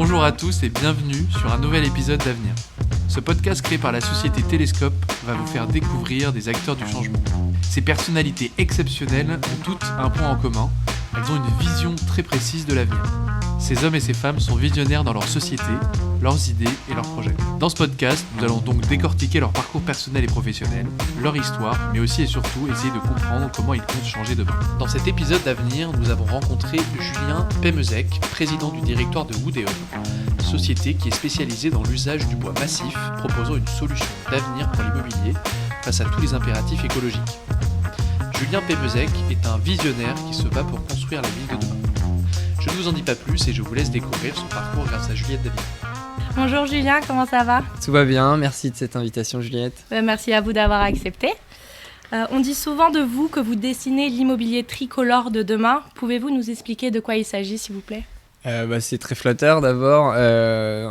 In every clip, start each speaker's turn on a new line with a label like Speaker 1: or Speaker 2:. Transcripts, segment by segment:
Speaker 1: Bonjour à tous et bienvenue sur un nouvel épisode d'Avenir. Ce podcast créé par la société Télescope va vous faire découvrir des acteurs du changement. Ces personnalités exceptionnelles ont toutes un point en commun, elles ont une vision très précise de l'avenir. Ces hommes et ces femmes sont visionnaires dans leur société, leurs idées et leurs projets. Dans ce podcast, nous allons donc décortiquer leur parcours personnel et professionnel, leur histoire, mais aussi et surtout essayer de comprendre comment ils comptent changer demain. Dans cet épisode d'Avenir, nous avons rencontré Julien Pemezec, président du directoire de Wood & Home, société qui est spécialisée dans l'usage du bois massif, proposant une solution d'avenir pour l'immobilier face à tous les impératifs écologiques. Julien Pemezec est un visionnaire qui se bat pour construire la ville de demain. Je ne vous en dis pas plus et je vous laisse découvrir son parcours grâce à Juliette David.
Speaker 2: Bonjour Julien, comment ça va ?
Speaker 3: Tout va bien, merci de cette invitation Juliette.
Speaker 2: Merci à vous d'avoir accepté. On dit souvent de vous que vous dessinez l'immobilier tricolore de demain. Pouvez-vous nous expliquer de quoi il s'agit s'il vous plaît ?
Speaker 3: C'est très flatteur d'abord.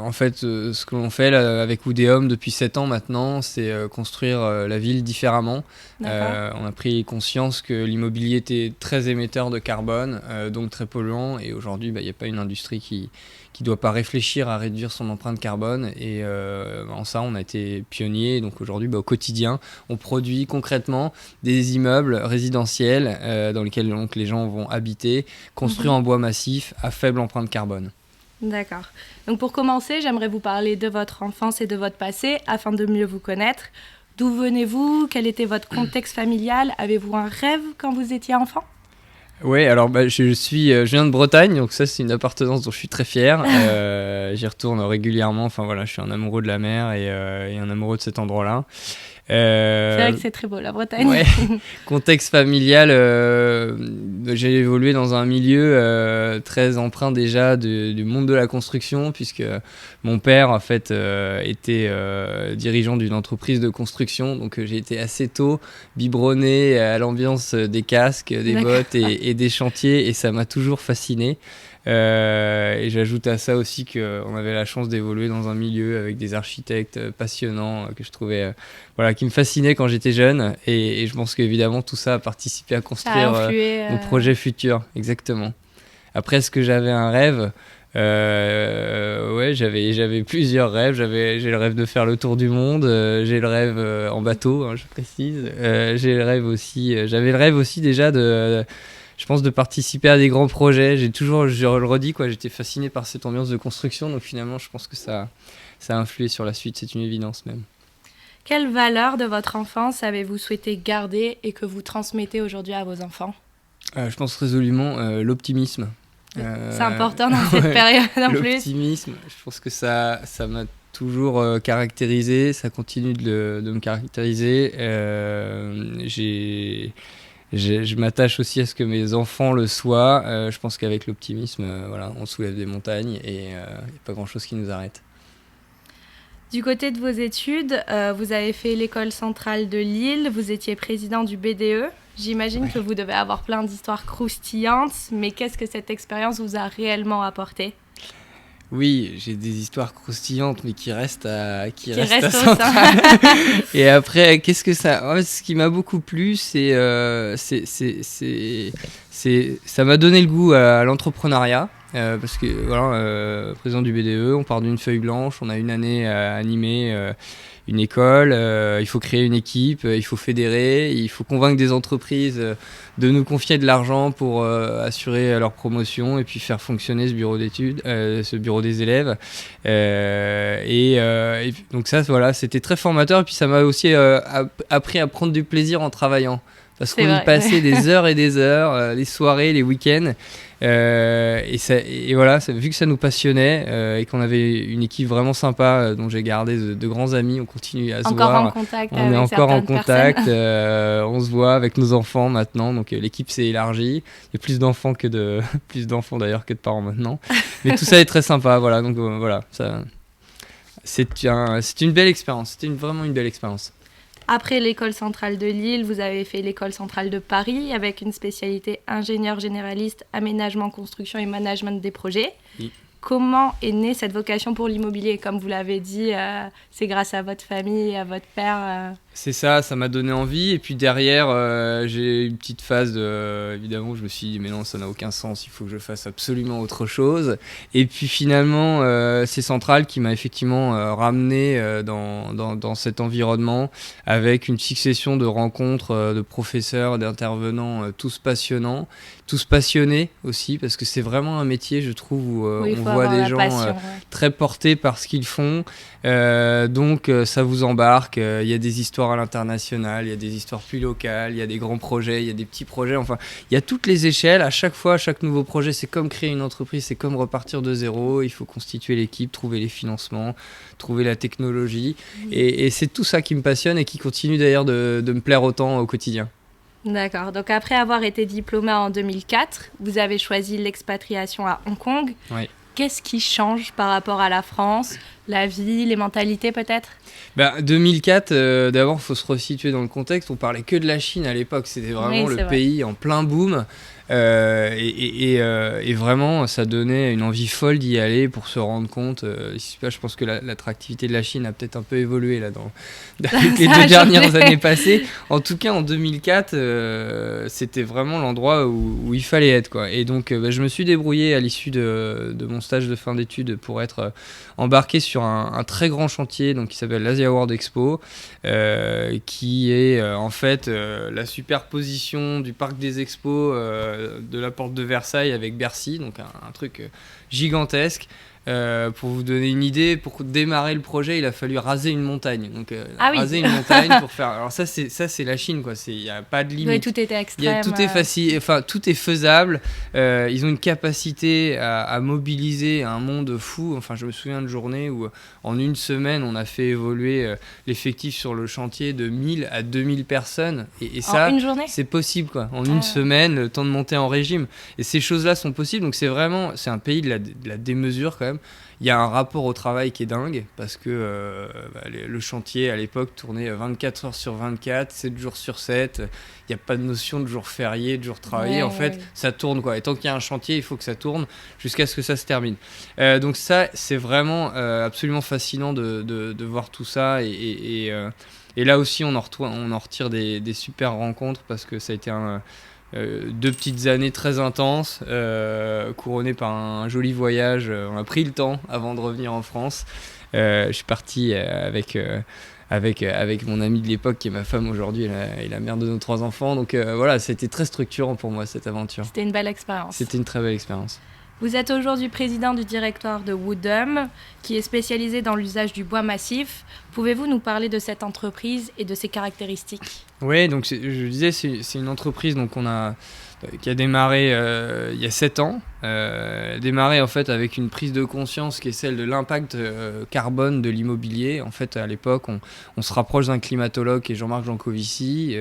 Speaker 3: En fait, ce que l'on fait là, avec Wood & Home depuis 7 ans maintenant, c'est construire la ville différemment. On a pris conscience que l'immobilier était très émetteur de carbone, donc très polluant. Et aujourd'hui, il n'y a pas une industrie qui doit pas réfléchir à réduire son empreinte carbone. Et en ça, on a été pionniers. Donc aujourd'hui, au quotidien, on produit concrètement des immeubles résidentiels dans lesquels donc, les gens vont habiter, construits en bois massif à faible empreinte carbone.
Speaker 2: D'accord. Donc pour commencer, j'aimerais vous parler de votre enfance et de votre passé afin de mieux vous connaître. D'où venez-vous ? Quel était votre contexte familial ? Avez-vous un rêve quand vous étiez enfant ?
Speaker 3: Oui, alors je viens de Bretagne, donc ça c'est une appartenance dont je suis très fier. J'y retourne régulièrement, enfin voilà, je suis un amoureux de la mer et un amoureux de cet endroit-là.
Speaker 2: C'est vrai que c'est très beau la Bretagne.
Speaker 3: Ouais. Contexte familial, j'ai évolué dans un milieu très empreint déjà du monde de la construction, puisque mon père en fait était dirigeant d'une entreprise de construction, donc j'ai été assez tôt biberonné à l'ambiance des casques, des bottes et des chantiers, et ça m'a toujours fasciné. Et j'ajoute à ça aussi qu'on avait la chance d'évoluer dans un milieu avec des architectes passionnants que je trouvais, qui me fascinaient quand j'étais jeune, et je pense qu'évidemment tout ça a participé à construire mon projet futur. Exactement. Après, est-ce que j'avais un rêve ? J'avais plusieurs rêves. J'ai le rêve de faire le tour du monde, j'ai le rêve en bateau, je précise. J'avais le rêve aussi déjà je pense de participer à des grands projets. Je le redis, j'étais fasciné par cette ambiance de construction, donc finalement je pense que ça a influé sur la suite, c'est une évidence même.
Speaker 2: Quelle valeur de votre enfance avez-vous souhaité garder et que vous transmettez aujourd'hui à vos enfants ?
Speaker 3: Je pense résolument l'optimisme.
Speaker 2: C'est important dans cette période en plus. L'optimisme,
Speaker 3: je pense que ça m'a toujours caractérisé, ça continue de me caractériser. Je m'attache aussi à ce que mes enfants le soient. Je pense qu'avec l'optimisme, on soulève des montagnes et il n'y a pas grand-chose qui nous arrête.
Speaker 2: Du côté de vos études, vous avez fait l'école centrale de Lille, vous étiez président du BDE. J'imagine que vous devez avoir plein d'histoires croustillantes, mais qu'est-ce que cette expérience vous a réellement apporté ? Oui,
Speaker 3: j'ai des histoires croustillantes, mais qui restent à Centrale. Et après, qu'est-ce que ça... Ouais, ce qui m'a beaucoup plu, ça m'a donné le goût à l'entrepreneuriat. Parce que, président du BDE, on part d'une feuille blanche, on a une année à animer une école, il faut créer une équipe, il faut fédérer, il faut convaincre des entreprises de nous confier de l'argent pour assurer leur promotion et puis faire fonctionner ce bureau d'études, ce bureau des élèves. Et donc ça, c'était très formateur, et puis ça m'a aussi appris à prendre du plaisir en travaillant. Parce qu'on y passait des heures et des heures, les soirées, les week-ends. Vu que ça nous passionnait et qu'on avait une équipe vraiment sympa dont j'ai gardé de grands amis, on continue à se voir. On est encore en contact, on se voit avec nos enfants maintenant, donc l'équipe s'est élargie. Il y a plus d'enfants d'ailleurs que de parents maintenant. Mais tout ça est très sympa, c'est une belle expérience, vraiment une belle expérience.
Speaker 2: Après l'école centrale de Lille, vous avez fait l'école centrale de Paris avec une spécialité ingénieur généraliste, aménagement, construction et management des projets. Oui. comment est née cette vocation pour l'immobilier? Comme vous l'avez dit, c'est grâce à votre famille et à votre père.
Speaker 3: C'est ça m'a donné envie. Et puis derrière, j'ai eu une petite phase évidemment, je me suis dit, mais non, ça n'a aucun sens, il faut que je fasse absolument autre chose. Et puis finalement, c'est Centrale qui m'a effectivement ramené dans cet environnement, avec une succession de rencontres, de professeurs, d'intervenants, tous passionnants, tous passionnés aussi, parce que c'est vraiment un métier, je trouve, où on voit des gens très portés par ce qu'ils font. Donc ça vous embarque, il y a des histoires à l'international, il y a des histoires plus locales, il y a des grands projets, il y a des petits projets, enfin il y a toutes les échelles. À chaque fois, chaque nouveau projet, c'est comme créer une entreprise, c'est comme repartir de zéro. Il faut constituer l'équipe, trouver les financements, trouver la technologie, et c'est tout ça qui me passionne et qui continue d'ailleurs de me plaire autant au quotidien.
Speaker 2: D'accord, donc après avoir été diplômé en 2004, vous avez choisi l'expatriation à Hong Kong.
Speaker 3: Oui.
Speaker 2: Qu'est-ce qui change par rapport à la France, la vie, les mentalités peut-être?
Speaker 3: 2004, d'abord, il faut se resituer dans le contexte. On parlait que de la Chine à l'époque. C'était vraiment le pays en plein boom. Et vraiment, ça donnait une envie folle d'y aller pour se rendre compte. Je pense que l'attractivité de la Chine a peut-être un peu évolué là, dans les 2 dernières années passées. En tout cas, en 2004, c'était vraiment l'endroit où il fallait être, quoi. Et donc, je me suis débrouillé à l'issue de mon stage de fin d'études pour être embarqué sur un très grand chantier donc, qui s'appelle l'Asia World Expo, qui est en fait la superposition du parc des expos de la porte de Versailles avec Bercy, donc un truc gigantesque. Pour vous donner une idée, pour démarrer le projet, il a fallu raser une montagne. Donc, raser une montagne pour faire. Alors ça, c'est la Chine, quoi. Il n'y a pas de limite.
Speaker 2: Oui, tout était extrême.
Speaker 3: Tout est facile. Enfin, tout est faisable. Ils ont une capacité à mobiliser un monde fou. Enfin, je me souviens de journées où, en une semaine, on a fait évoluer l'effectif sur le chantier de 1000 à 2000 personnes. Et ça,
Speaker 2: en une journée,
Speaker 3: c'est possible, quoi. En une semaine, le temps de monter en régime. Et ces choses-là sont possibles. Donc, c'est un pays de la démesure, quand même. Il y a un rapport au travail qui est dingue parce que le chantier à l'époque tournait 24 heures sur 24, 7 jours sur 7. Il n'y a pas de notion de jour férié, de jour travaillé. En fait, ça tourne, quoi. Et tant qu'il y a un chantier, il faut que ça tourne jusqu'à ce que ça se termine. Donc ça, c'est vraiment absolument fascinant de voir tout ça. Et là aussi, on en retire des super rencontres parce que ça a été 2 petites années très intenses, couronnées par un joli voyage. On a pris le temps avant de revenir en France. Je suis parti avec mon amie de l'époque qui est ma femme aujourd'hui et la mère de nos 3 enfants. Donc voilà, c'était très structurant pour moi cette aventure.
Speaker 2: C'était une belle expérience.
Speaker 3: C'était une très belle expérience.
Speaker 2: Vous êtes aujourd'hui président du directoire de Woodham, qui est spécialisé dans l'usage du bois massif. Pouvez-vous nous parler de cette entreprise et de ses caractéristiques ?
Speaker 3: Oui, donc je disais, c'est une entreprise donc qui a démarré il y a 7 ans. Démarré en fait avec une prise de conscience qui est celle de l'impact carbone de l'immobilier. En fait, à l'époque, on se rapproche d'un climatologue qui est Jean-Marc Jancovici,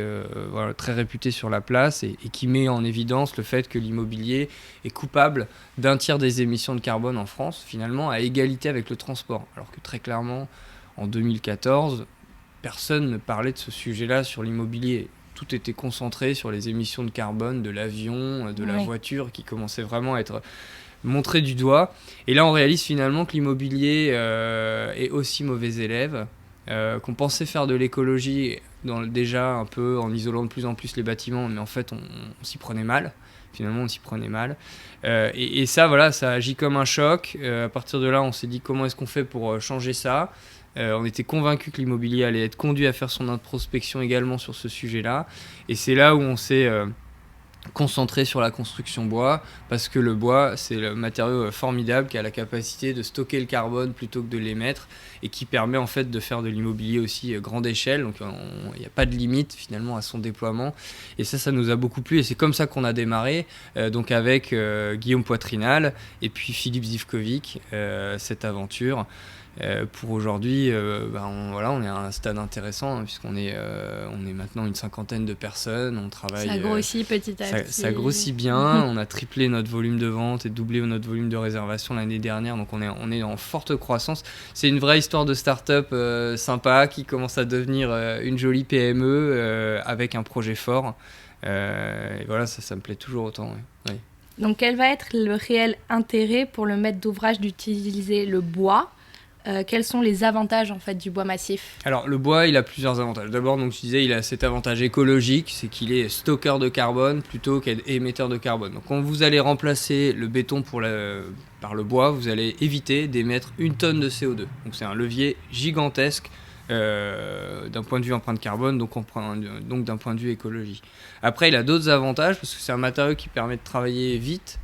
Speaker 3: voilà, très réputé sur la place et qui met en évidence le fait que l'immobilier est coupable d'un tiers des émissions de carbone en France, finalement à égalité avec le transport. Alors que très clairement, en 2014, personne ne parlait de ce sujet-là sur l'immobilier. Tout était concentré sur les émissions de carbone de l'avion, de la voiture, qui commençaient vraiment à être montrées du doigt. Et là, on réalise finalement que l'immobilier est aussi mauvais élève, qu'on pensait faire de l'écologie déjà un peu en isolant de plus en plus les bâtiments, mais en fait, on s'y prenait mal. Finalement, on s'y prenait mal. Et ça, voilà, ça agit comme un choc. À partir de là, on s'est dit comment est-ce qu'on fait pour changer ça ? On était convaincus que l'immobilier allait être conduit à faire son introspection également sur ce sujet-là. Et c'est là où on s'est concentré sur la construction bois, parce que le bois, c'est le matériau formidable qui a la capacité de stocker le carbone plutôt que de l'émettre, et qui permet en fait de faire de l'immobilier aussi grande échelle. Donc il n'y a pas de limite finalement à son déploiement. Et ça nous a beaucoup plu. Et c'est comme ça qu'on a démarré, donc avec Guillaume Poitrinal et puis Philippe Zivkovic, cette aventure. Pour aujourd'hui, on est à un stade intéressant, puisqu'on est maintenant une 50aine de personnes. On travaille.
Speaker 2: Ça grossit petit à petit.
Speaker 3: Ça grossit bien. On a triplé notre volume de vente et doublé notre volume de réservation l'année dernière. Donc on est en forte croissance. C'est une vraie histoire de start-up sympa qui commence à devenir une jolie PME avec un projet fort. Et voilà, ça me plaît toujours autant. Oui.
Speaker 2: Donc, quel va être le réel intérêt pour le maître d'ouvrage d'utiliser le bois ? Quels sont les avantages en fait du bois massif ?
Speaker 3: Alors le bois, il a plusieurs avantages. D'abord, donc je disais, il a cet avantage écologique, c'est qu'il est stockeur de carbone plutôt qu'émetteur de carbone. Donc quand vous allez remplacer le béton par le bois, vous allez éviter d'émettre 1 tonne de CO2. Donc c'est un levier gigantesque d'un point de vue empreinte carbone, donc d'un point de vue écologie. Après, il a d'autres avantages parce que c'est un matériau qui permet de travailler vite.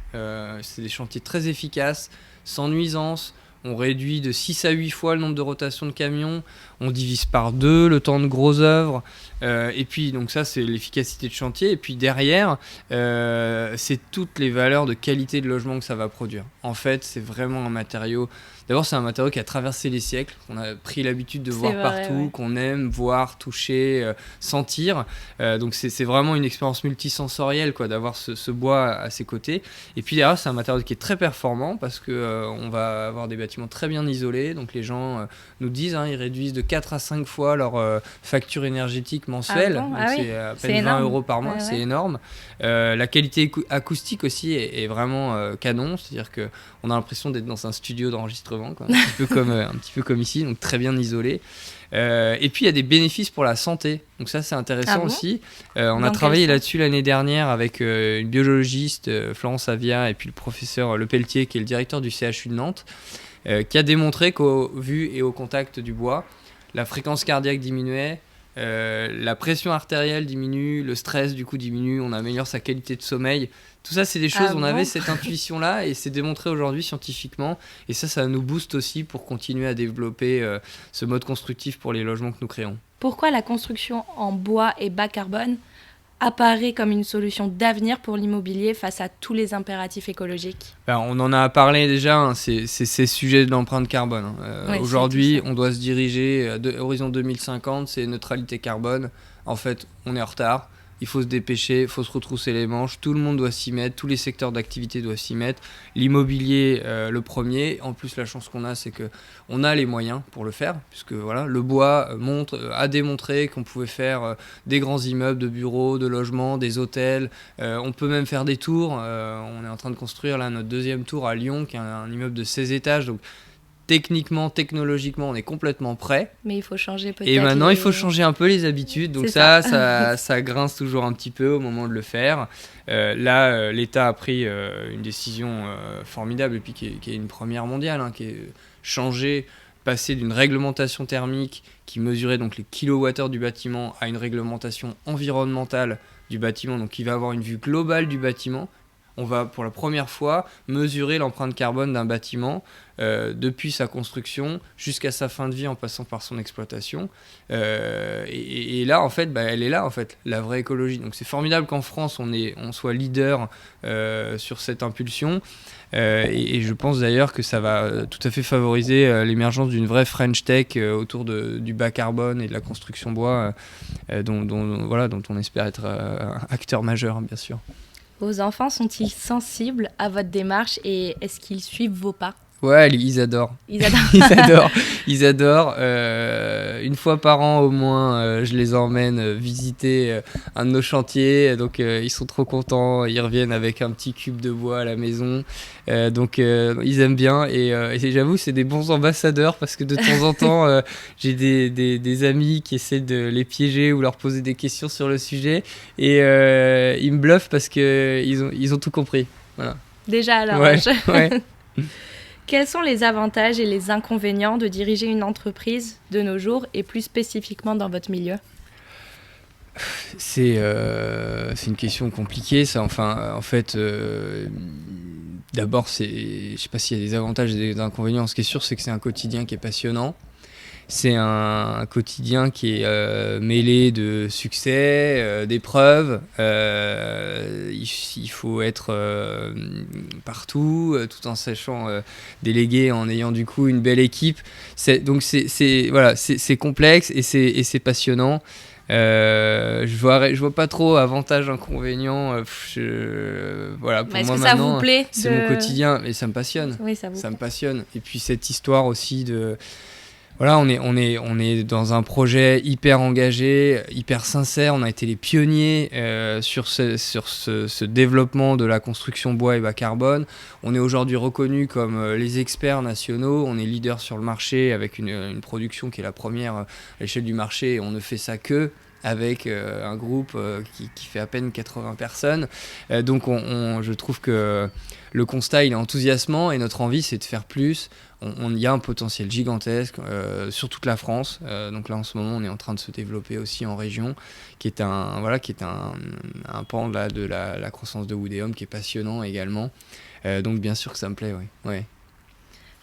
Speaker 3: C'est des chantiers très efficaces, sans nuisance. On réduit de 6 à 8 fois le nombre de rotations de camions, on divise par 2 le temps de gros œuvres, et puis donc ça c'est l'efficacité de chantier, et puis derrière c'est toutes les valeurs de qualité de logement que ça va produire. En fait c'est vraiment un matériau, d'abord c'est un matériau qui a traversé les siècles, qu'on a pris l'habitude de voir partout, qu'on aime voir, toucher, sentir, donc c'est vraiment une expérience multisensorielle quoi, d'avoir ce bois à ses côtés, et puis derrière c'est un matériau qui est très performant parce que on va avoir des bâtiments très bien isolés, donc les gens nous disent, ils réduisent de 4 à 5 fois leur facture énergétique mensuelle, donc c'est à peine 20 € par mois, c'est énorme. La qualité acoustique aussi est vraiment canon, c'est-à-dire qu'on a l'impression d'être dans un studio d'enregistrement, quoi, un petit peu comme ici, donc très bien isolé. Et puis il y a des bénéfices pour la santé, donc ça c'est intéressant aussi. On a travaillé là-dessus l'année dernière avec une biologiste, Florence Avia, et puis le professeur Lepelletier qui est le directeur du CHU de Nantes, qui a démontré qu'au vu et au contact du bois, la fréquence cardiaque diminuait, la pression artérielle diminue, le stress du coup diminue, on améliore sa qualité de sommeil. Tout ça c'est des choses, on avait cette intuition-là et c'est démontré aujourd'hui scientifiquement, et ça nous booste aussi pour continuer à développer ce mode constructif pour les logements que nous créons.
Speaker 2: Pourquoi la construction en bois et bas carbone apparaît comme une solution d'avenir pour l'immobilier face à tous les impératifs écologiques ?
Speaker 3: On en a parlé déjà, c'est ces sujets de l'empreinte carbone. Aujourd'hui, on doit se diriger à horizon 2050, c'est neutralité carbone. En fait, on est en retard. Il faut se dépêcher, il faut se retrousser les manches, tout le monde doit s'y mettre, tous les secteurs d'activité doivent s'y mettre, l'immobilier le premier. En plus la chance qu'on a c'est qu'on a les moyens pour le faire, puisque voilà, le bois a démontré qu'on pouvait faire des grands immeubles de bureaux, de logements, des hôtels, on peut même faire des tours, on est en train de construire là notre 2e tour à Lyon qui est un immeuble de 16 étages, donc techniquement, technologiquement, on est complètement prêt.
Speaker 2: Mais il faut changer peut-être.
Speaker 3: Et maintenant, il faut changer un peu les habitudes. Donc ça grince toujours un petit peu au moment de le faire. Là, l'État a pris une décision formidable, et puis qui est une première mondiale, qui est passer d'une réglementation thermique qui mesurait donc les kilowattheures du bâtiment à une réglementation environnementale du bâtiment, donc qui va avoir une vue globale du bâtiment. On va pour la première fois mesurer l'empreinte carbone d'un bâtiment depuis sa construction jusqu'à sa fin de vie en passant par son exploitation. Et là, en fait, elle est là, en fait, la vraie écologie. Donc c'est formidable qu'en France, on soit leader sur cette impulsion. Et je pense d'ailleurs que ça va tout à fait favoriser l'émergence d'une vraie French Tech autour du bas carbone et de la construction bois, dont on espère être un acteur majeur, bien sûr.
Speaker 2: Vos enfants sont-ils sensibles à votre démarche et est-ce qu'ils suivent vos pas ?
Speaker 3: Ouais, ils adorent. Ils adorent. Une fois par an au moins, je les emmène visiter un de nos chantiers. Donc ils sont trop contents. Ils reviennent avec un petit cube de bois à la maison. Donc ils aiment bien. Et j'avoue, c'est des bons ambassadeurs parce que de temps en temps, j'ai des amis qui essaient de les piéger ou leur poser des questions sur le sujet. Et ils me bluffent parce qu'ils ont tout compris. Voilà.
Speaker 2: Déjà à leur âge. Ouais. Quels sont les avantages et les inconvénients de diriger une entreprise de nos jours et plus spécifiquement dans votre milieu ?
Speaker 3: C'est une question compliquée, ça. Enfin, en fait, d'abord, je sais pas s'il y a des avantages et des inconvénients. Ce qui est sûr, c'est que c'est un quotidien qui est passionnant. C'est un quotidien qui est mêlé de succès, d'épreuves. Il faut être partout, tout en sachant déléguer, en ayant du coup une belle équipe. Donc c'est complexe et c'est passionnant. Je vois pas trop avantages, inconvénients. Voilà, pour moi maintenant, c'est mon quotidien et ça me passionne.
Speaker 2: Oui, ça me
Speaker 3: passionne. Et puis cette histoire aussi Voilà, on est dans un projet hyper engagé, hyper sincère. On a été les pionniers sur ce développement de la construction bois et bas carbone. On est aujourd'hui reconnus comme les experts nationaux. On est leader sur le marché avec une production qui est la première à l'échelle du marché. Et on ne fait ça que avec un groupe qui fait à peine 80 personnes. Donc je trouve que le constat il est enthousiasmant et notre envie c'est de faire plus. Il y a un potentiel gigantesque sur toute la France. Donc là en ce moment on est en train de se développer aussi en région, qui est un pan de la croissance de Woodéum qui est passionnant également. Donc bien sûr que ça me plaît, oui. Ouais.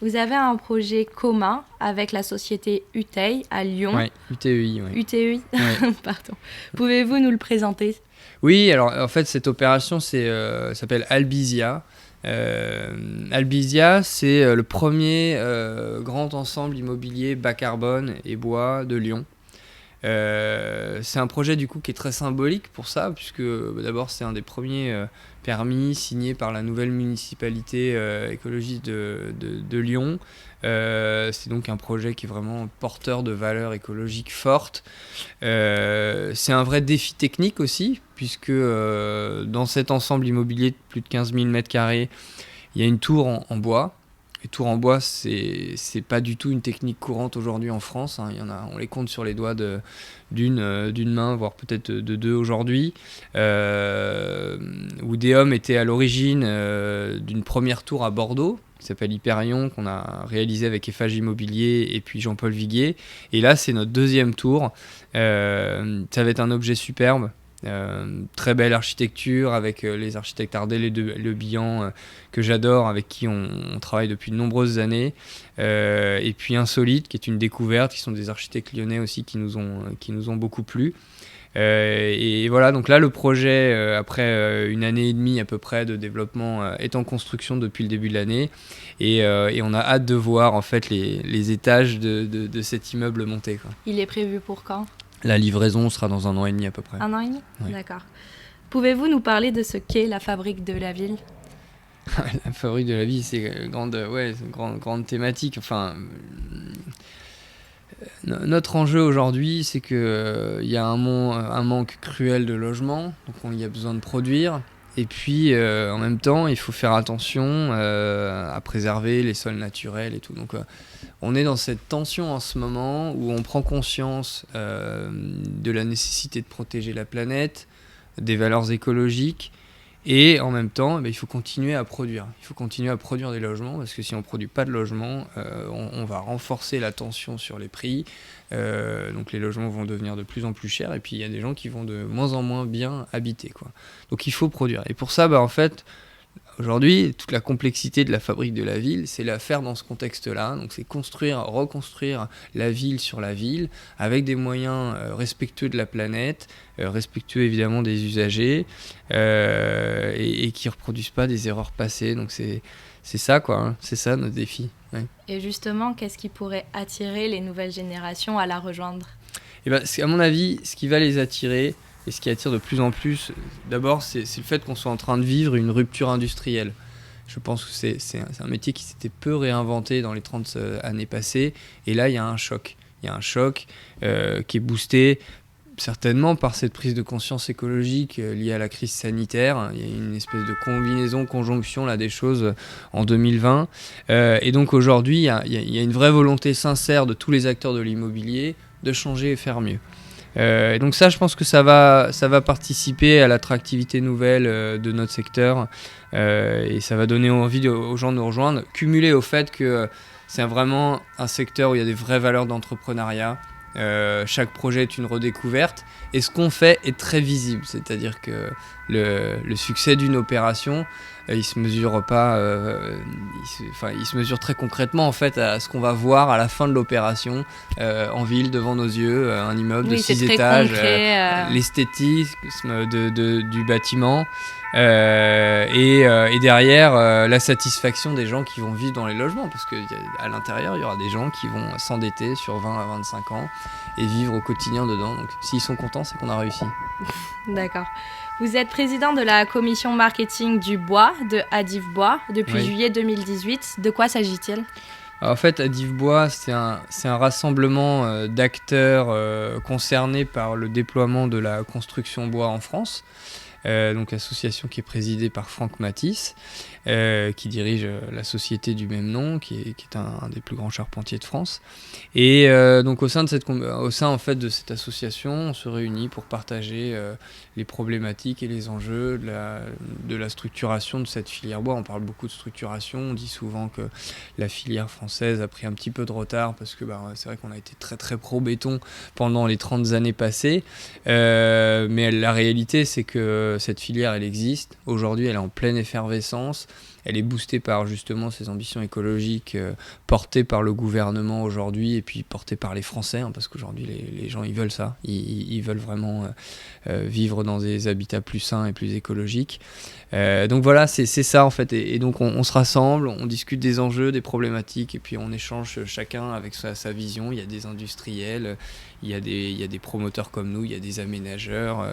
Speaker 2: Vous avez un projet commun avec la société UTEI à Lyon.
Speaker 3: Oui, UTEI. Ouais.
Speaker 2: UTEI,
Speaker 3: ouais.
Speaker 2: pardon. Pouvez-vous nous le présenter ?
Speaker 3: Oui, alors en fait cette opération s'appelle Albizia. Albizia, c'est le premier grand ensemble immobilier bas carbone et bois de Lyon. C'est un projet du coup qui est très symbolique pour ça, puisque d'abord c'est un des premiers permis signés par la nouvelle municipalité écologiste de Lyon. C'est donc un projet qui est vraiment porteur de valeurs écologiques fortes. C'est un vrai défi technique aussi, puisque dans cet ensemble immobilier de plus de 15 000 m², il y a une tour en bois. Les tours en bois, c'est pas du tout une technique courante aujourd'hui en France. Hein. On les compte sur les doigts d'une main, voire peut-être de deux aujourd'hui. Woodéum était à l'origine d'une première tour à Bordeaux, qui s'appelle Hyperion, qu'on a réalisé avec Eiffage Immobilier et puis Jean-Paul Viguier. Et là, c'est notre deuxième tour. Ça va être un objet superbe. Très belle architecture avec les architectes Ardel et Le Bihan que j'adore, avec qui on travaille depuis de nombreuses années, et puis Insolite qui est une découverte, qui sont des architectes lyonnais aussi qui nous ont beaucoup plu, et voilà, donc là le projet après une année et demie à peu près de développement est en construction depuis le début de l'année, et on a hâte de voir en fait les étages de cet immeuble monter, quoi.
Speaker 2: Il est prévu pour quand ?
Speaker 3: La livraison sera dans 1 an et demi à peu près.
Speaker 2: 1 an et demi ?
Speaker 3: Ouais.
Speaker 2: D'accord. Pouvez-vous nous parler de ce qu'est la fabrique de la ville ?
Speaker 3: La fabrique de la ville, c'est une grande thématique. Enfin, notre enjeu aujourd'hui, c'est qu'il y a un manque cruel de logements, donc il y a besoin de produire. Et puis, en même temps, il faut faire attention à préserver les sols naturels et tout. Donc, on est dans cette tension en ce moment où on prend conscience de la nécessité de protéger la planète, des valeurs écologiques, et en même temps, il faut continuer à produire. Il faut continuer à produire des logements, parce que si on ne produit pas de logements, on va renforcer la tension sur les prix. Donc les logements vont devenir de plus en plus chers, et puis il y a des gens qui vont de moins en moins bien habiter, quoi. Donc il faut produire. Et pour ça, en fait, aujourd'hui, toute la complexité de la fabrique de la ville, c'est la faire dans ce contexte-là. Donc c'est reconstruire la ville sur la ville, avec des moyens respectueux de la planète, respectueux évidemment des usagers, et qui ne reproduisent pas des erreurs passées. Donc c'est ça, quoi, hein. C'est ça notre défi. Ouais.
Speaker 2: Et justement, qu'est-ce qui pourrait attirer les nouvelles générations à la rejoindre ?
Speaker 3: À mon avis, ce qui va les attirer, et ce qui attire de plus en plus, d'abord, c'est le fait qu'on soit en train de vivre une rupture industrielle. Je pense que c'est un métier qui s'était peu réinventé dans les 30 années passées. Et là, il y a un choc. Il y a un choc qui est boosté certainement par cette prise de conscience écologique liée à la crise sanitaire. Il y a une espèce de conjonction là, des choses en 2020. Et donc aujourd'hui, il y a une vraie volonté sincère de tous les acteurs de l'immobilier de changer et faire mieux. Et donc ça, je pense que ça va participer à l'attractivité nouvelle de notre secteur, et ça va donner envie aux gens de nous rejoindre, cumulé au fait que c'est vraiment un secteur où il y a des vraies valeurs d'entrepreneuriat. Chaque projet est une redécouverte, et ce qu'on fait est très visible, c'est-à-dire que le succès d'une opération, il se mesure pas, il se mesure très concrètement en fait à ce qu'on va voir à la fin de l'opération en ville devant nos yeux, un immeuble de 6 étages, l'esthétisme du bâtiment, et derrière la satisfaction des gens qui vont vivre dans les logements, parce qu'à l'intérieur il y aura des gens qui vont s'endetter sur 20 à 25 ans et vivre au quotidien dedans. Donc s'ils sont contents, c'est qu'on a réussi.
Speaker 2: D'accord. Vous êtes président de la commission marketing du bois de Adif Bois depuis juillet 2018. De quoi s'agit-il ?
Speaker 3: En fait, Adivbois, c'est un rassemblement d'acteurs concernés par le déploiement de la construction bois en France. Donc association qui est présidée par Franck Matisse, qui dirige la société du même nom, qui est un des plus grands charpentiers de France. Et donc au sein en fait de cette association, on se réunit pour partager les problématiques et les enjeux de la structuration de cette filière bois. On parle beaucoup de structuration, on dit souvent que la filière française a pris un petit peu de retard parce que c'est vrai qu'on a été très très pro-béton pendant les 30 années passées, mais la réalité c'est que cette filière elle existe, aujourd'hui elle est en pleine effervescence. Elle est boostée par justement ces ambitions écologiques portées par le gouvernement aujourd'hui et puis portées par les Français, parce qu'aujourd'hui les gens ils veulent ça, ils veulent vraiment vivre dans des habitats plus sains et plus écologiques. Donc voilà, c'est ça en fait, et donc on se rassemble, on discute des enjeux, des problématiques, et puis on échange chacun avec sa vision. Il y a des industriels, il y a des promoteurs comme nous, il y a des aménageurs,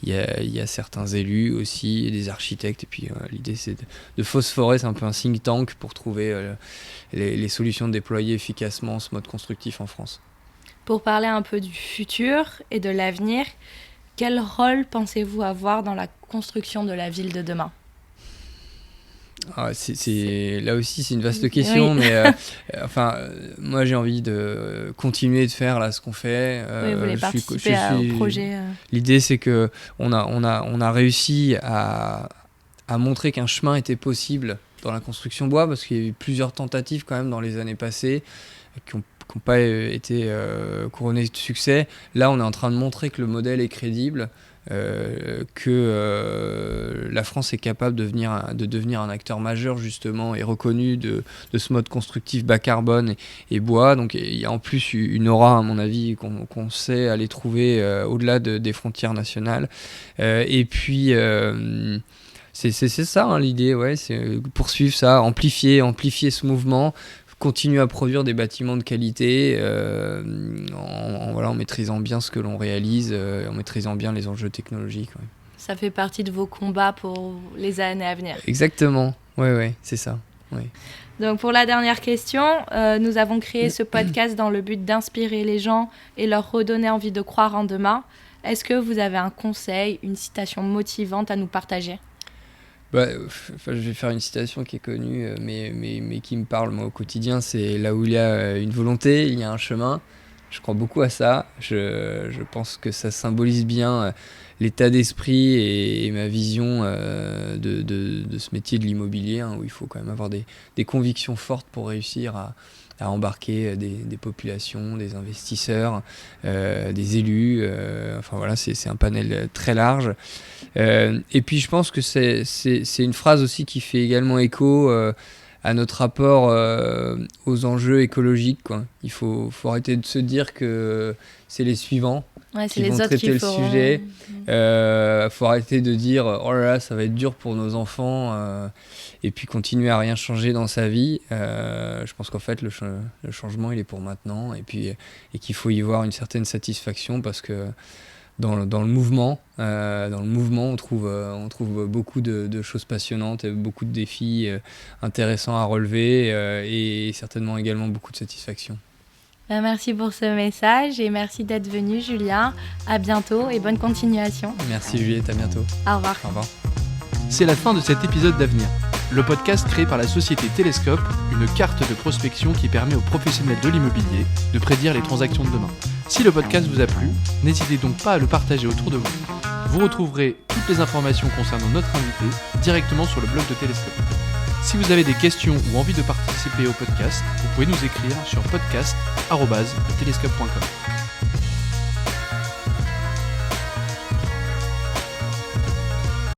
Speaker 3: il y a certains élus aussi, des architectes, et puis l'idée c'est de phosphorer, c'est un peu un think tank pour trouver les solutions déployées efficacement ce mode constructif en France.
Speaker 2: Pour parler un peu du futur et de l'avenir, quel rôle pensez-vous avoir dans la construction de la ville de demain ?
Speaker 3: Là aussi c'est une vaste question, oui. Mais moi j'ai envie de continuer de faire là ce qu'on fait.
Speaker 2: Vous voulez participer au projet.
Speaker 3: L'idée c'est que on a réussi à montrer qu'un chemin était possible dans la construction bois, parce qu'il y a eu plusieurs tentatives quand même dans les années passées qui n'ont pas été couronnées de succès. Là on est en train de montrer que le modèle est crédible, que la France est capable de devenir un acteur majeur justement et reconnu de ce mode constructif bas carbone et bois. Donc il y a en plus une aura à mon avis qu'on sait aller trouver au-delà des frontières nationales. Et puis c'est ça l'idée, ouais, c'est poursuivre ça, amplifier ce mouvement, continuer à produire des bâtiments de qualité en maîtrisant bien ce que l'on réalise, en maîtrisant bien les enjeux technologiques. Ouais.
Speaker 2: Ça fait partie de vos combats pour les années à venir.
Speaker 3: Exactement, ouais, c'est ça. Ouais.
Speaker 2: Donc pour la dernière question, nous avons créé ce podcast dans le but d'inspirer les gens et leur redonner envie de croire en demain. Est-ce que vous avez un conseil, une citation motivante à nous partager ?
Speaker 3: Je vais faire une citation qui est connue, mais qui me parle moi au quotidien. C'est là où il y a une volonté, il y a un chemin. Je crois beaucoup à ça. Je pense que ça symbolise bien l'état d'esprit et ma vision de ce métier de l'immobilier, où il faut quand même avoir des convictions fortes pour réussir à embarquer des populations, des investisseurs, des élus. C'est un panel très large. Et puis je pense que c'est une phrase aussi qui fait également écho à notre rapport aux enjeux écologiques, quoi. Il faut arrêter de se dire que c'est les suivants qui vont traiter le sujet. Faut arrêter de dire oh là là, ça va être dur pour nos enfants, et puis continuer à rien changer dans sa vie. Je pense qu'en fait le changement il est pour maintenant, et qu'il faut y voir une certaine satisfaction, parce que dans le mouvement, on trouve beaucoup de choses passionnantes, beaucoup de défis intéressants à relever, et certainement également beaucoup de satisfaction.
Speaker 2: Merci pour ce message et merci d'être venu, Julien. À bientôt et bonne continuation.
Speaker 3: Merci Juliette, à bientôt.
Speaker 2: Au revoir.
Speaker 3: Au revoir.
Speaker 1: C'est la fin de cet épisode d'Avenir, le podcast créé par la société Télescope, une carte de prospection qui permet aux professionnels de l'immobilier de prédire les transactions de demain. Si le podcast vous a plu, n'hésitez donc pas à le partager autour de vous. Vous retrouverez toutes les informations concernant notre invité directement sur le blog de Télescope. Si vous avez des questions ou envie de participer au podcast, vous pouvez nous écrire sur podcast@telescope.com.